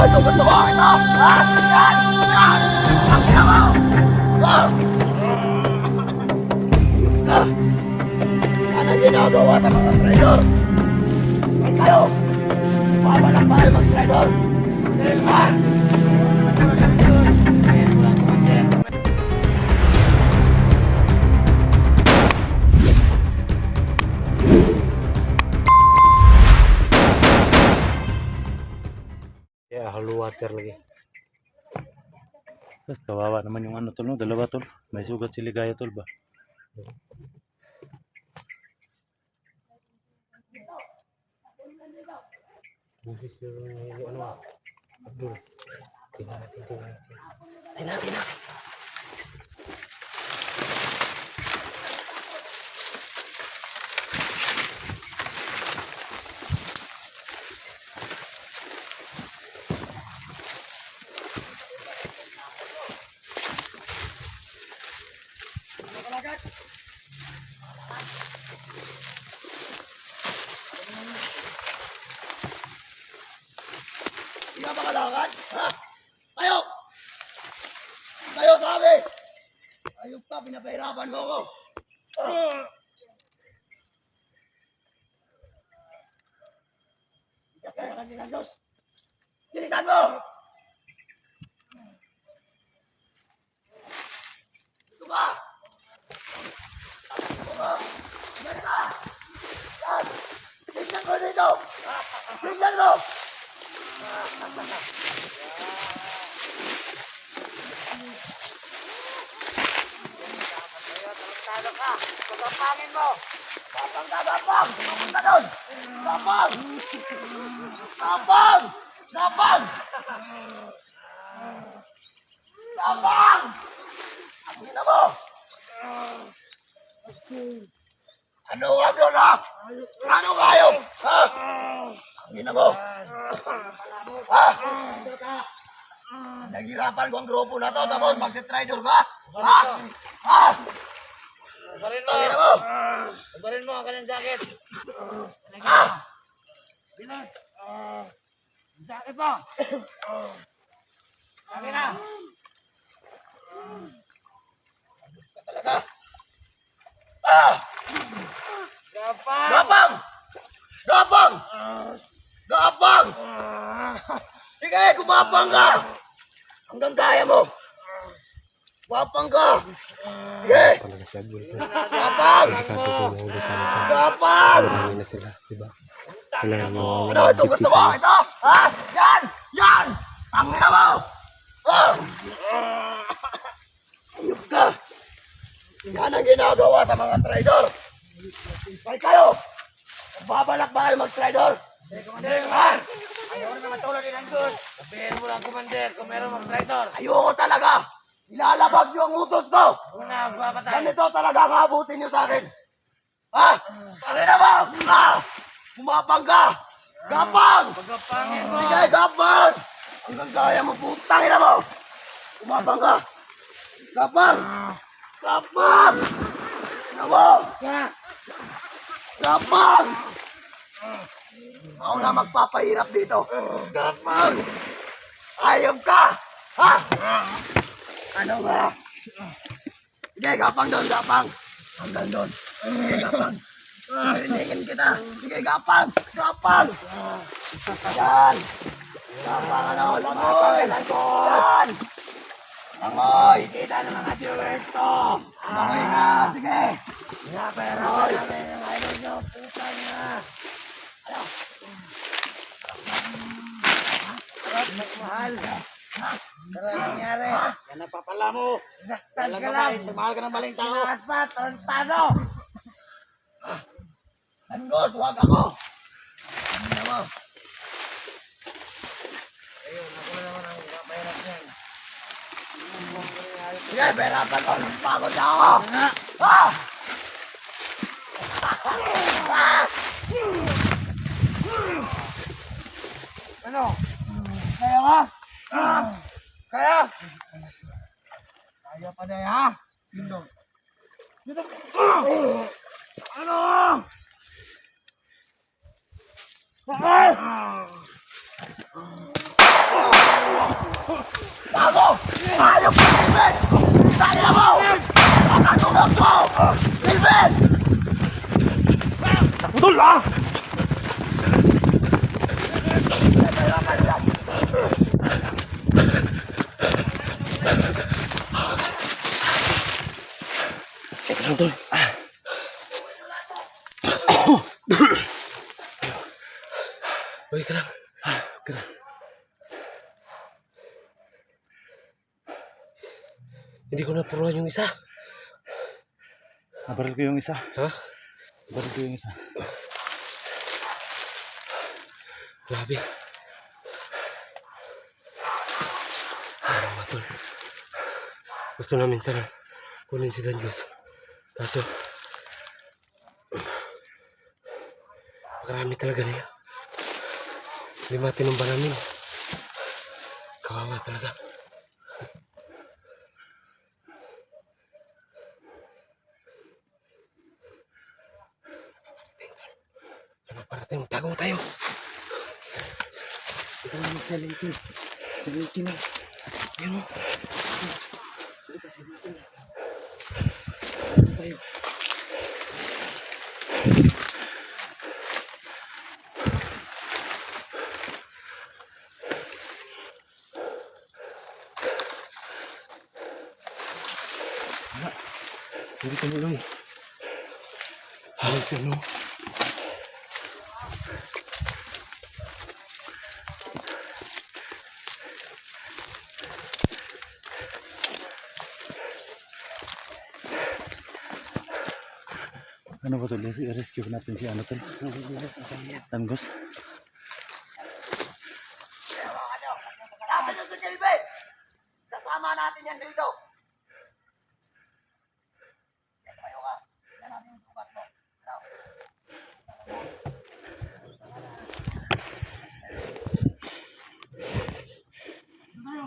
Ano gusto mo? Ito! Ha? Yan! Yan! Ang ina mo! Ah! Ah! Yan ang ginagawa sa mga traidor! Ay kayo! Babalak ba kayo mag-traidor? Dilman! Ya, halo water lagi. Terus kawawa naman yung ano tol, no? Dalawa tol. May sugat si Ligaya tol ba? Busis yung ano Abdul. Tingnan natin. Tingnan. Hindi ka makalakad? Ha? Kayo! Kayo sabi! Ayok ka, pinapahirapan mo ako! Hindi ka kaya kanina Diyos! Gilitan mo! Ito ka! Ito ka! Yan ka! Yan! Tingnan ko dito! Tingnan mo! Tarantado ka! Pagkapangin mo! Gapang! Pumunta doon! Gapang! Ang ina mo! Ano ang doon ha? Ano kayo? Ha? Ang ina mo! Ha? Naghirapan ko ang grupo na to tapos magsitraidor ka? Ha? Ha? Sabarin Ang ina mo! mo ang kanyang jacket. Ha? Bilang. Jacket mo. Sabi na. Talaga? Ah! Gapang. Gapang! Gapang! Gapang! Sige, gumapang ka! Hanggang kaya mo! Gapang ka! Sige! Talaga si Abdul. Gapang! Gapang! Marami na sila, diba? Kailangan mo Ano ito? Gusto mo? Ito? Ha? Yan! Yan! Ang ina mo! Ah! Ayok ka! Yan ang ginagawa sa mga traidor! Ay kayo! Babalak ba kayo mag-traidor? Dilman! Ayaw na matulad din ang good. Sabihin mo lang, Commander, kung meron mag-traitor. Ayoko talaga! Ilalabag niyo ang utos ko! Una, papatay. Ganito talaga ang abutin niyo sa akin! Ha? Tangin na ba? Ha? Kumapang ka! Gapang! Pagkapangin mo. Sige, gapang! Hanggang kaya mo, putang ina mo! Kumapang ka! Gapang! Gapang! Ina mo! Gapang! Ako na magpapahirap dito! Gapang! Ayop ka! Ha? Ano nga? Sige, gapang doon, gapang! Hanggang doon! Sige, gapang! Parinigin kita! Sige, gapang! Gapang! Yan! Gapang ano? Langoy! Langoy! Langoy! Kita ng mga viewers to! Langoy nga! Sige! Nga, pero Langoy! namin ang idol nyo. Putang na. Mahal. Pero ang nangyari? Yan ang papala mo! Nasaktan ka Alam lang. mo ba, mahal ka ng maling tao! Tinaas pa, tarantado. Langos, huwag ako! Ano na mo? Ayun, ako na naman ang kapahirap niyan. Sige, perapan ko! Pagod na ako! Ah! Ano? Kaya ka? Kaya? Kaya pa na ha? Dito. Ano? Bakit? Tumakbo! Silver! Tol, ah! Teka lang, Tol. Uy, ka lang. Hindi ko napuruan yung isa. Nabaril ko yung isa. Ha? Nabaril ko yung isa. Grabe. Mga Tol. Gusto namin sana kunin si Diyos. Kaso, makarami talaga nila. Lima tinumba namin. Kawawa talaga. Ano parating? Tago tayo. Ito na magsalitin. Salitin na. Yun o. Halika, salitin na. Tago tayo. Hindi ka nulong. Halos ano. Ano ba tol? I-rescue natin si ano tol? Tanggos. Hanapin nyo si Silver! Sasama natin yan dito! Tayo ka. Tignan natin yung sugat mo. Ano?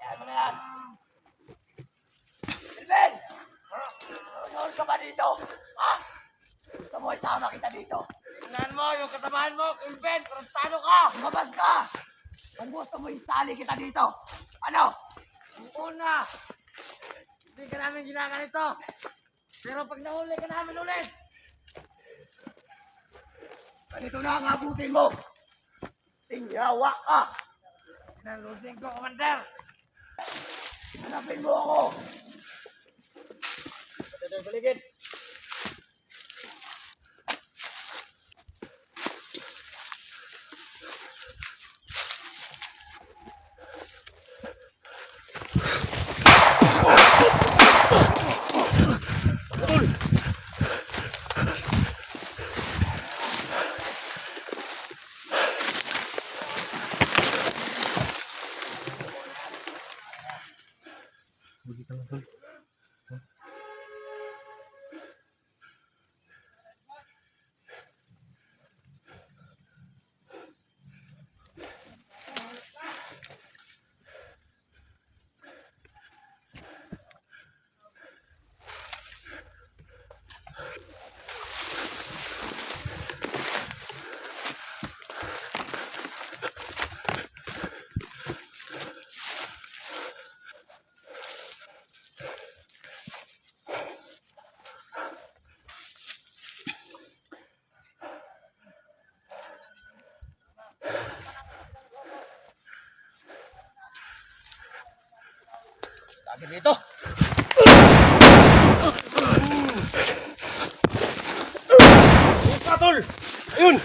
Ayan mo na yan. Silver! Noon ka ba dito? Ha? Gusto mo isama kita dito? Tingnan mo yung katabahan mo, Ilben, tarantado ka! Lumabas ka! Kung gusto mo isali kita dito. Ano? Ang una, hindi ka namin ginaganito. Pero pag nahuli ka namin ulit, Ganito na ang abutin mo. Tingyawa ka. pinalusin ko, Commander. Hanapin mo ako. Ito baligid. Lagi dito. Patol! Ayun!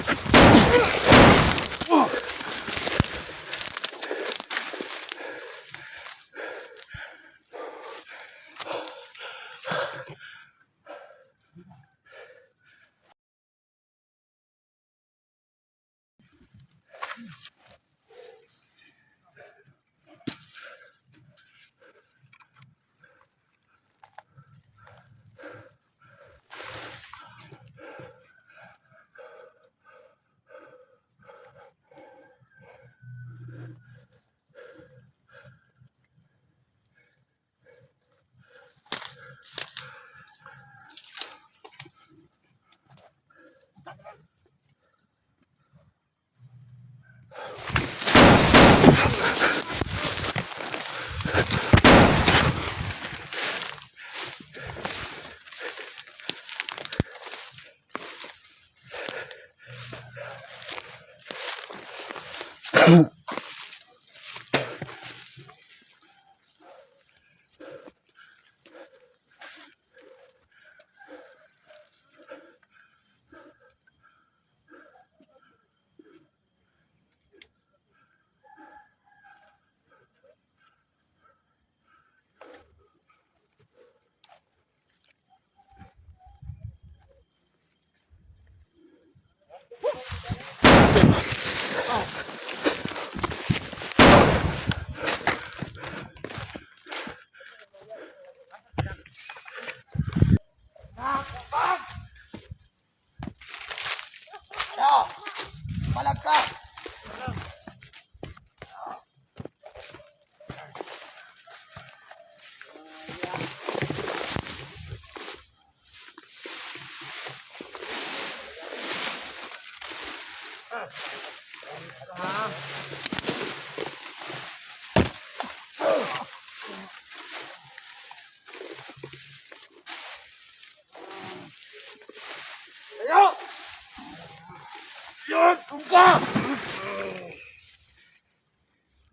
ka!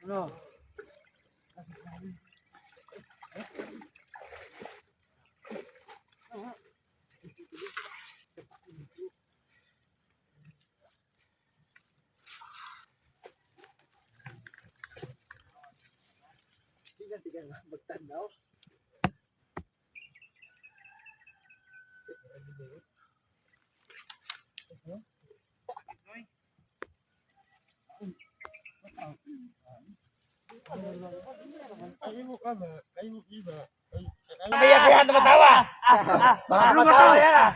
Ano? Tigan nga, magtanaw. Umiyak ko yan, tumatawa! Baka tumatawa yan ah!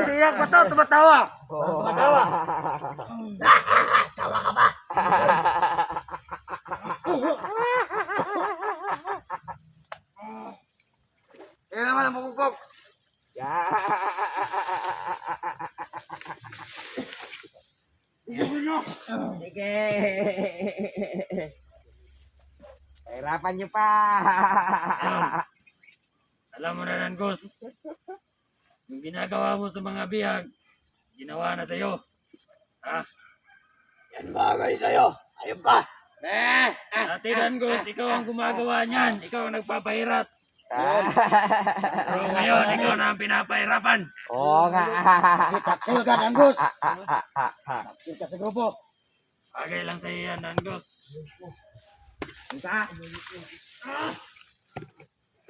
Umiyak pa to, tumatawa. Tumatawa! Tawa ka ba? Kaya naman ang pupupok. Sige. Hirapan nyo pa. Alam mo na, Nangos. Yung ginagawa mo sa mga bihag, ginawa na sa'yo. Ha? Yan bagay sa'yo. Ayop ka. Dati, Nangos, ikaw ang gumagawa niyan. Ikaw ang nagpapahirap. Pero ngayon, ikaw na ang pinapahirapan. Oo nga. Taksil ka, Nangos. Taksil ka sa grupo. Bagay lang sa'yo yan, Nangos.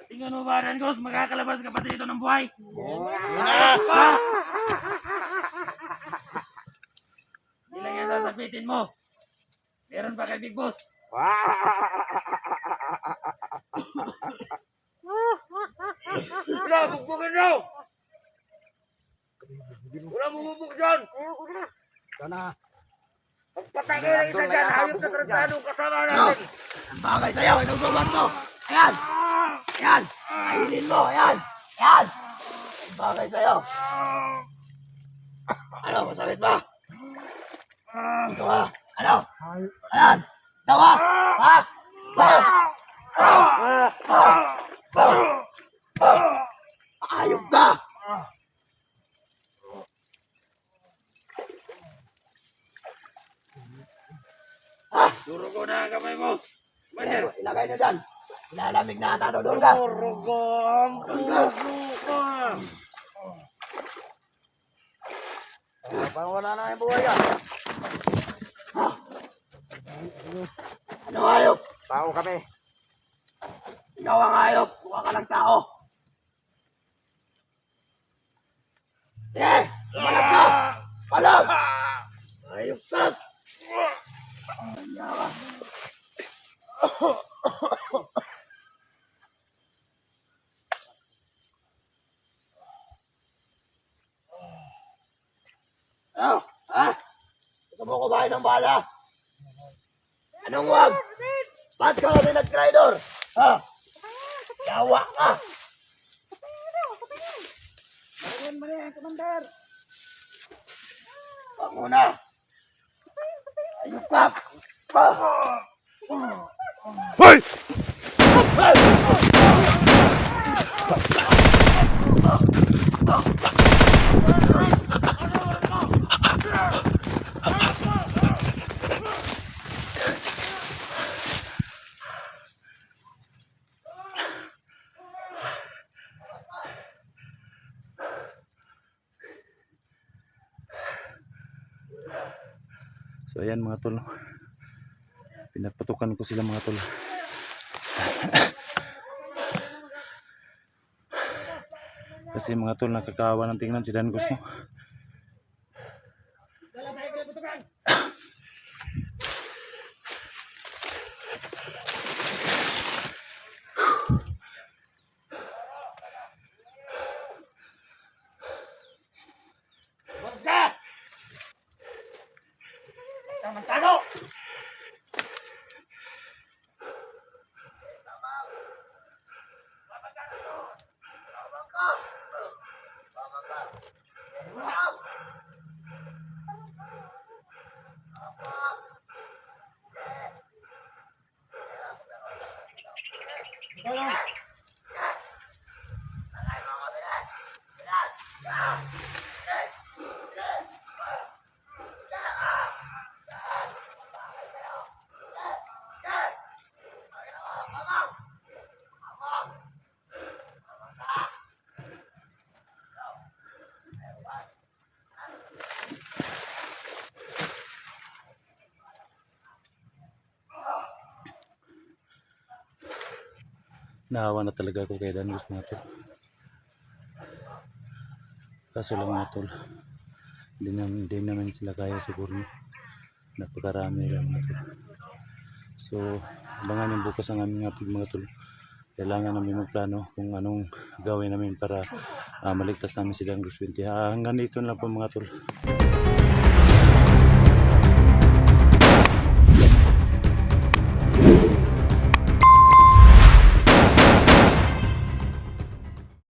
Tingnan mo ba, Nangos? Makakalabas ka pa dito ng buhay. Hindi lang yan sasabitin mo. Meron pa kay Big Boss. Wala, bugbugin daw! Wala bubug dyan! Sana. Pagpatagay lang isa dyan, hayop na tratadong kasama Ano? natin! Ang bagay sa'yo. Inuguban mo. Ayan. Ayan. Kainin mo. Ayan. Ayan. Ang bagay sa'yo. Ano? Masakit ba? Ito ka. Ano? Ayan. Tawa. Ha? Ayop ka. Duro ko na ang kamay mo! Banyer! Ilagay na dyan. Ilalamig na ata. Doon ka. Rugong! Parang wala na yung buhay yan. Ano ayop? Tao kami. Ikaw ang ayop. Mukha ka ng tao. Eh! Lumalag ka! Palag! Ayop ka! Kanya ka. Ano? Ha? Gusto mo kumain ng bala? Anong wag? Ba't ka kami nag-traidor? Ha? Yawa ka! Wag mo na! Ayop ka! Hoy! So ayan mga tol, pinapatukan ko sila mga tol. Kasi mga tol, nakakaawa ng tingnan si Dangos mo. Samantalo! Naawa na talaga ako kay Dangus mga tol. Kaso lang mga tol, hindi naman sila kaya siguro. Napakarami lang mga tol. So, abangan yung bukas ang aming upload mga tol. Kailangan namin magplano kung anong gawin namin para maligtas namin si Dangus 20. Hanggang dito na lang po mga tol.